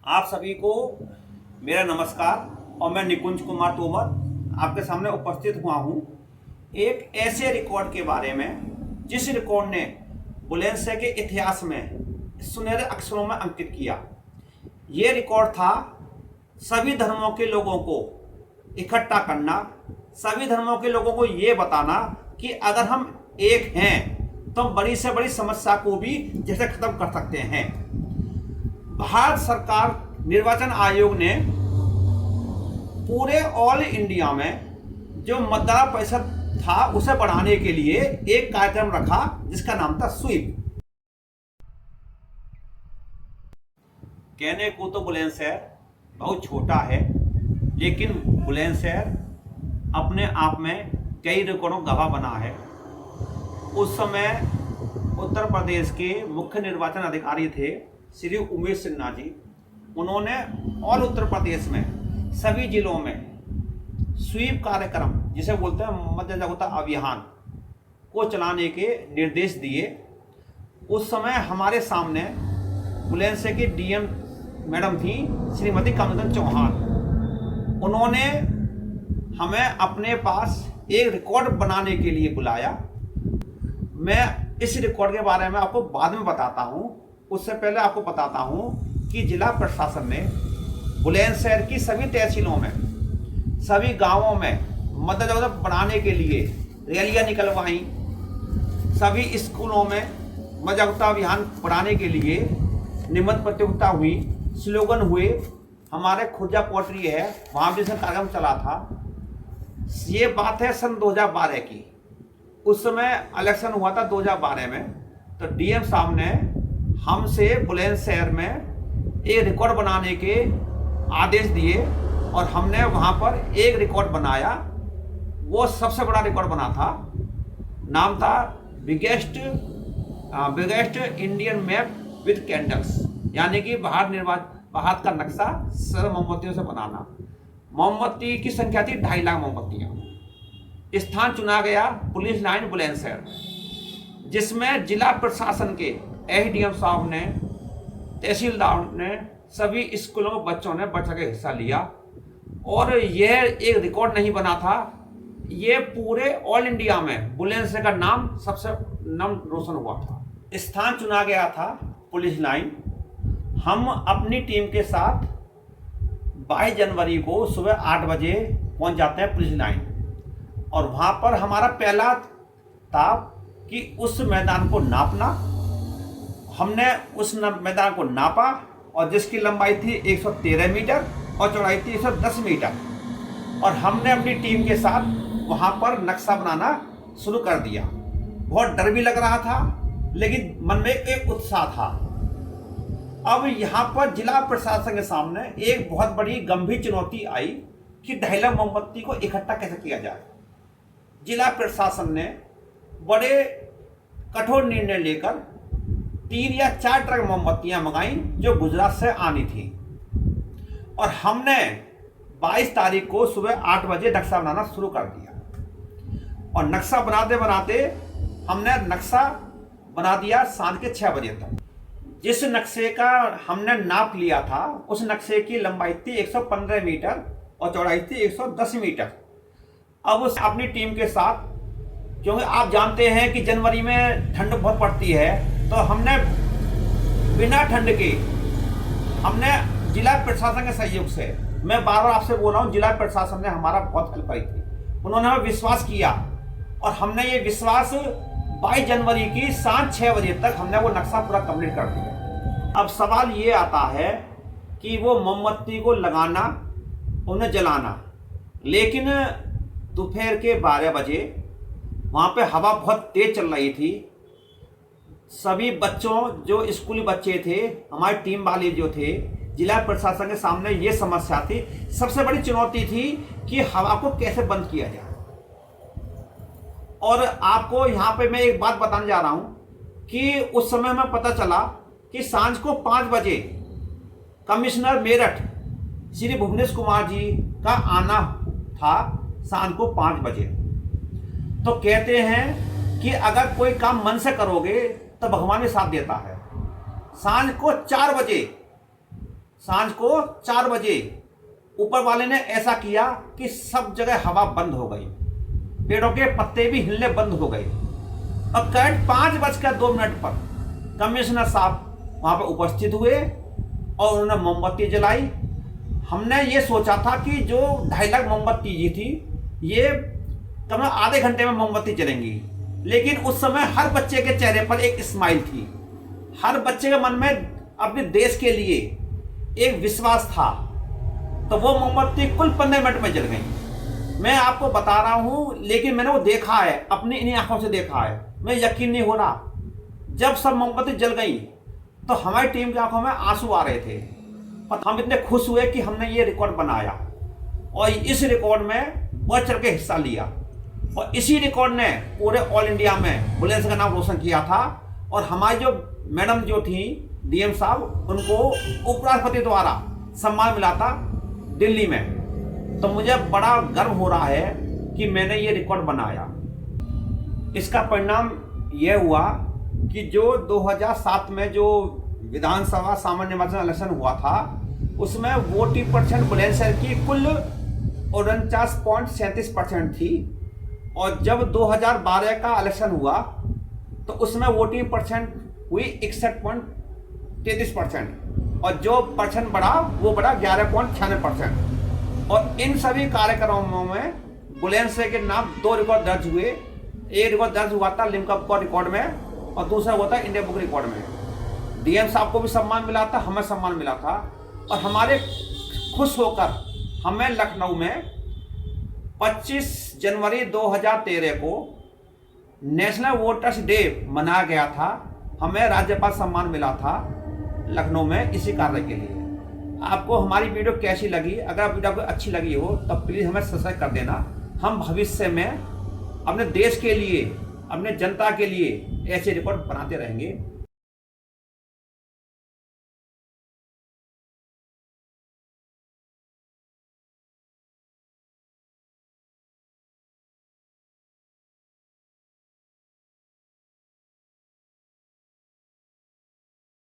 आप सभी को मेरा नमस्कार और मैं निकुंज कुमार तोमर आपके सामने उपस्थित हुआ हूँ एक ऐसे रिकॉर्ड के बारे में जिस रिकॉर्ड ने बुलंदशहर के इतिहास में सुनहरे अक्षरों में अंकित किया। ये रिकॉर्ड था सभी धर्मों के लोगों को इकट्ठा करना, सभी धर्मों के लोगों को ये बताना कि अगर हम एक हैं तो हम बड़ी से बड़ी समस्या को भी जैसे खत्म कर सकते हैं। भारत सरकार निर्वाचन आयोग ने पूरे ऑल इंडिया में जो मतदाता प्रतिशत था उसे बढ़ाने के लिए एक कार्यक्रम रखा जिसका नाम था स्वीप। कहने को तो बुलंदशहर बहुत छोटा है, लेकिन बुलंदशहर अपने आप में कई रिकॉर्डों गवाह बना है। उस समय उत्तर प्रदेश के मुख्य निर्वाचन अधिकारी थे श्री उमेश सिन्हा जी। उन्होंने और उत्तर प्रदेश में सभी जिलों में स्वीप कार्यक्रम जिसे बोलते हैं मध्य जागरूकता अभियान को चलाने के निर्देश दिए। उस समय हमारे सामने बुलंदशहर की डीएम मैडम थी श्रीमती कमलदन चौहान। उन्होंने हमें अपने पास एक रिकॉर्ड बनाने के लिए बुलाया। मैं इस रिकॉर्ड के बारे में आपको बाद में बताता हूँ। उससे पहले आपको बताता हूँ कि जिला प्रशासन ने बुलंदशहर की सभी तहसीलों में, सभी गांवों में मतदाता जागरूकता बढ़ाने के लिए रैलियां निकलवाई। सभी स्कूलों में मतदाता जागरूकता अभियान बढ़ाने के लिए निबंध प्रतियोगिता हुई, स्लोगन हुए। हमारे खुर्जा पोट्री है, वहाँ भी से कार्यक्रम चला था। ये बात है सन 2012 की। उस समय इलेक्शन हुआ था 2012 में। तो डीएम साहब ने हमसे बुलंदशहर में एक रिकॉर्ड बनाने के आदेश दिए और हमने वहाँ पर एक रिकॉर्ड बनाया। वो सबसे बड़ा रिकॉर्ड बना था। नाम था biggest Indian map with candles, यानी कि भारत का नक्शा सरल मोमबत्तियों से बनाना। मोमबत्ती की संख्या थी 2.5 लाख मोमबत्तियाँ। स्थान चुना गया पुलिस लाइन बुलंदशहर, जिसमें जिला प्रशासन के एसडीएम साहब ने, तहसीलदार ने, सभी स्कूलों में बच्चों ने बढ़ चढ़ के हिस्सा लिया। और यह एक रिकॉर्ड नहीं बना था, ये पूरे ऑल इंडिया में बुलंदशहर का नाम सबसे नाम रोशन हुआ था। स्थान चुना गया था पुलिस लाइन। हम अपनी टीम के साथ 22 जनवरी को सुबह 8 बजे पहुंच जाते हैं पुलिस लाइन। और वहाँ पर हमारा पहला था कि उस मैदान को नापना। हमने उस मैदान को नापा और जिसकी लंबाई थी 113 मीटर और चौड़ाई थी 110 मीटर। और हमने अपनी टीम के साथ वहाँ पर नक्शा बनाना शुरू कर दिया। बहुत डर भी लग रहा था, लेकिन मन में एक उत्साह था। अब यहाँ पर जिला प्रशासन के सामने एक बहुत बड़ी गंभीर चुनौती आई कि 2.5 लाख मोमबत्ती को इकट्ठा कैसे किया जाए। जिला प्रशासन ने बड़े कठोर निर्णय लेकर 3 या 4 ट्रक मोमबत्तियां मंगाई जो गुजरात से आनी थी। और हमने 22 तारीख को सुबह 8 बजे नक्शा बनाना शुरू कर दिया। और नक्शा बनाते बनाते हमने नक्शा बना दिया सांझ के 6 बजे तक। जिस नक्शे का हमने नाप लिया था उस नक्शे की लंबाई थी 115 मीटर और चौड़ाई थी 110 मीटर। अब उस अपनी टीम के साथ, क्योंकि आप जानते हैं कि जनवरी में ठंड बहुत पड़ती है, तो हमने बिना ठंड के हमने जिला प्रशासन के सहयोग से, मैं बार बार आपसे बोल रहा हूँ, जिला प्रशासन ने हमारा बहुत हेल्प करी थी। उन्होंने हमें विश्वास किया और हमने ये विश्वास 22 जनवरी की सांझ 6 बजे तक हमने वो नक्शा पूरा कंप्लीट कर दिया। अब सवाल ये आता है कि वो मोमबत्ती को लगाना, उन्हें जलाना, लेकिन दोपहर के 12 बजे वहाँ पे हवा बहुत तेज चल रही थी। सभी बच्चों, जो स्कूली बच्चे थे, हमारी टीम वाले जो थे, जिला प्रशासन के सामने ये समस्या थी। सबसे बड़ी चुनौती थी कि हवा को कैसे बंद किया जाए। और आपको यहाँ पे मैं एक बात बताने जा रहा हूँ कि उस समय में पता चला कि सांझ को 5 बजे कमिश्नर मेरठ श्री भुवनेश कुमार जी का आना था। सांझ को 5 बजे तो कहते हैं कि अगर कोई काम मन से करोगे तो भगवान भी साथ देता है। सांझ को 4 बजे सांझ को 4 बजे ऊपर वाले ने ऐसा किया कि सब जगह हवा बंद हो गई, पेड़ों के पत्ते भी हिलने बंद हो गए। और करेक्ट 5:02 पर कमिश्नर साहब वहां पर उपस्थित हुए और उन्होंने मोमबत्ती जलाई। हमने ये सोचा था कि जो 2.5 लाख मोमबत्ती जी थी ये कम आधे घंटे में मोमबत्ती जलेंगी, लेकिन उस समय हर बच्चे के चेहरे पर एक स्माइल थी, हर बच्चे के मन में अपने देश के लिए एक विश्वास था। तो वो मोमबत्ती कुल 15 मिनट में जल गई। मैं आपको बता रहा हूं, लेकिन मैंने वो देखा है, अपनी इन्हीं आंखों से देखा है, मैं यकीन नहीं हो रहा। जब सब मोमबत्ती जल गई तो हमारी टीम की आंखों में आंसू आ रहे थे और हम इतने खुश हुए कि हमने ये रिकॉर्ड बनाया और इस रिकॉर्ड में बढ़ चढ़ के हिस्सा लिया। और इसी रिकॉर्ड ने पूरे ऑल इंडिया में बुलेंस का नाम रोशन किया था। और हमारी जो मैडम जो थी डीएम साहब, उनको उपराष्ट्रपति द्वारा सम्मान मिला था दिल्ली में। तो मुझे बड़ा गर्व हो रहा है कि मैंने ये रिकॉर्ड बनाया। इसका परिणाम यह हुआ कि जो 2007 में जो विधानसभा सामान्य निर्वाचन इलेक्शन हुआ था उसमें 40% बुलंदशहर की कुल 49.37% थी। और जब 2012 का इलेक्शन हुआ तो उसमें वोटिंग परसेंट हुई 61.33% और जो परसेंट बढ़ा वो बढ़ा 11.96%। और इन सभी कार्यक्रमों में बुलंदशहर के नाम 2 रिकॉर्ड दर्ज हुए। एक रिकॉर्ड दर्ज हुआ था लिम्का बुक रिकॉर्ड में और दूसरा हुआ था इंडिया बुक रिकॉर्ड में। डीएम साहब को भी सम्मान मिला था, हमें सम्मान मिला था। और हमारे खुश होकर हमें लखनऊ में 25 जनवरी 2013 को नेशनल वोटर्स डे मनाया गया था। हमें राज्यपाल सम्मान मिला था लखनऊ में इसी कार्य के लिए। आपको हमारी वीडियो कैसी लगी? अगर वीडियो आपको अच्छी लगी हो तो प्लीज़ हमें सब्सक्राइब कर देना। हम भविष्य में अपने देश के लिए, अपने जनता के लिए ऐसे रिकॉर्ड बनाते रहेंगे।